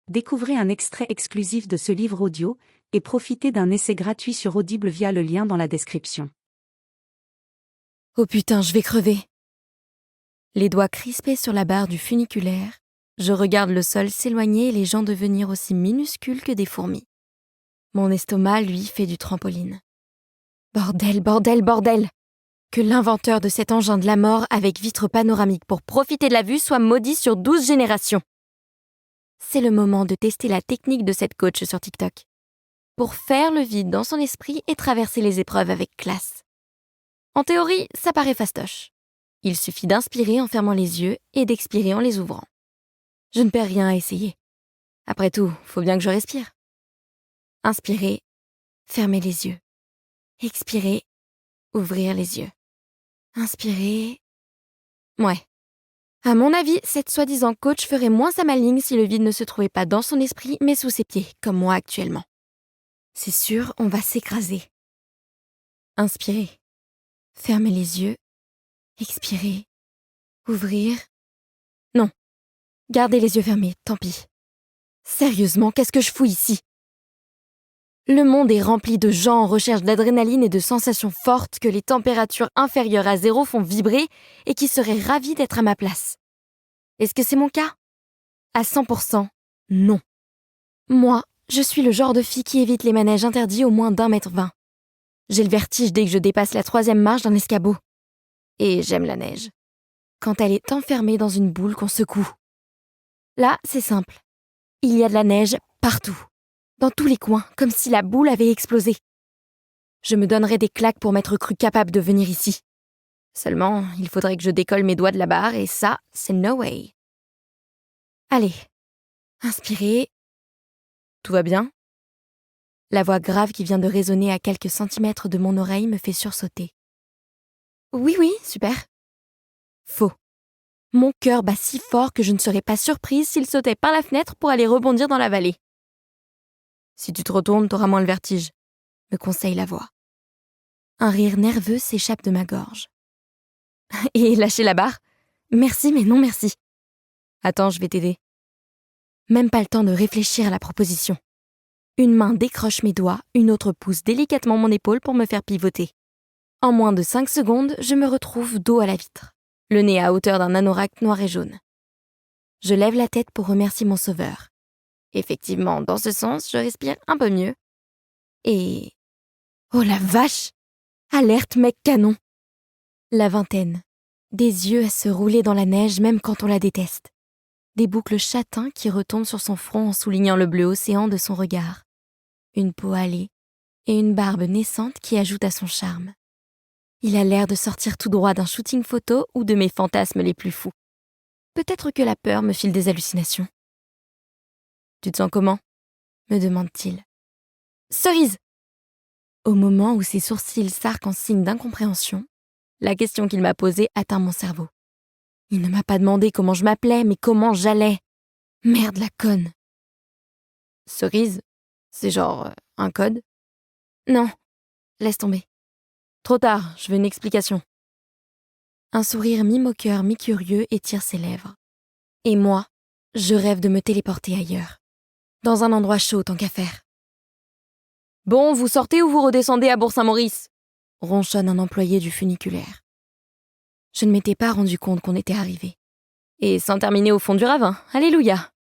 Découvrez un extrait exclusif de ce livre audio et profitez d'un essai gratuit sur Audible via le lien dans la description. Oh putain, je vais crever. Les doigts crispés sur la barre du funiculaire, je regarde le sol s'éloigner et les gens devenir aussi minuscules que des fourmis. Mon estomac, lui, fait du trampoline. Bordel, bordel, bordel! Que l'inventeur de cet engin de la mort avec vitre panoramique pour profiter de la vue soit maudit sur 12 générations. C'est le moment de tester la technique de cette coach sur TikTok. Pour faire le vide dans son esprit et traverser les épreuves avec classe. En théorie, ça paraît fastoche. Il suffit d'inspirer en fermant les yeux et d'expirer en les ouvrant. Je ne perds rien à essayer. Après tout, faut bien que je respire. Inspirer, fermer les yeux. Expirer, ouvrir les yeux. Inspirer... Ouais. À mon avis, cette soi-disant coach ferait moins sa maligne si le vide ne se trouvait pas dans son esprit, mais sous ses pieds, comme moi actuellement. C'est sûr, on va s'écraser. Inspirer. Fermer les yeux. Expirer. Ouvrir. Non. Gardez les yeux fermés, tant pis. Sérieusement, qu'est-ce que je fous ici? Le monde est rempli de gens en recherche d'adrénaline et de sensations fortes que les températures inférieures à 0 font vibrer et qui seraient ravis d'être à ma place. Est-ce que c'est mon cas? À 100%, non. Moi, je suis le genre de fille qui évite les manèges interdits au moins d'1,20 m. J'ai le vertige dès que je dépasse la 3e marche d'un escabeau. Et j'aime la neige. Quand elle est enfermée dans une boule qu'on secoue. Là, c'est simple. Il y a de la neige partout. Dans tous les coins, comme si la boule avait explosé. Je me donnerais des claques pour m'être cru capable de venir ici. Seulement, il faudrait que je décolle mes doigts de la barre et ça, c'est no way. Allez, inspirez. Tout va bien? La voix grave qui vient de résonner à quelques centimètres de mon oreille me fait sursauter. Oui, super. Faux. Mon cœur bat si fort que je ne serais pas surprise s'il sautait par la fenêtre pour aller rebondir dans la vallée. Si tu te retournes, t'auras moins le vertige, me conseille la voix. Un rire nerveux s'échappe de ma gorge. Et lâcher la barre? Merci, mais non merci. Attends, je vais t'aider. Même pas le temps de réfléchir à la proposition. Une main décroche mes doigts, une autre pousse délicatement mon épaule pour me faire pivoter. En moins de 5 secondes, je me retrouve dos à la vitre, le nez à hauteur d'un anorak noir et jaune. Je lève la tête pour remercier mon sauveur. Effectivement, dans ce sens, je respire un peu mieux. Et... oh la vache! Alerte mec canon! La vingtaine. Des yeux à se rouler dans la neige même quand on la déteste. Des boucles châtains qui retombent sur son front en soulignant le bleu océan de son regard. Une peau hâlée et une barbe naissante qui ajoute à son charme. Il a l'air de sortir tout droit d'un shooting photo ou de mes fantasmes les plus fous. Peut-être que la peur me file des hallucinations. « Tu te sens comment ?» me demande-t-il. « Cerise !» Au moment où ses sourcils s'arquent en signe d'incompréhension, la question qu'il m'a posée atteint mon cerveau. Il ne m'a pas demandé comment je m'appelais, mais comment j'allais. Merde la conne. Cerise, c'est genre un code? Non, laisse tomber. Trop tard, je veux une explication. Un sourire mi-moqueur, mi-curieux étire ses lèvres. Et moi, je rêve de me téléporter ailleurs. Dans un endroit chaud tant qu'à faire. Bon, vous sortez ou vous redescendez à Bourg-Saint-Maurice? Ronchonne un employé du funiculaire. Je ne m'étais pas rendu compte qu'on était arrivé. Et sans terminer au fond du ravin, alléluia.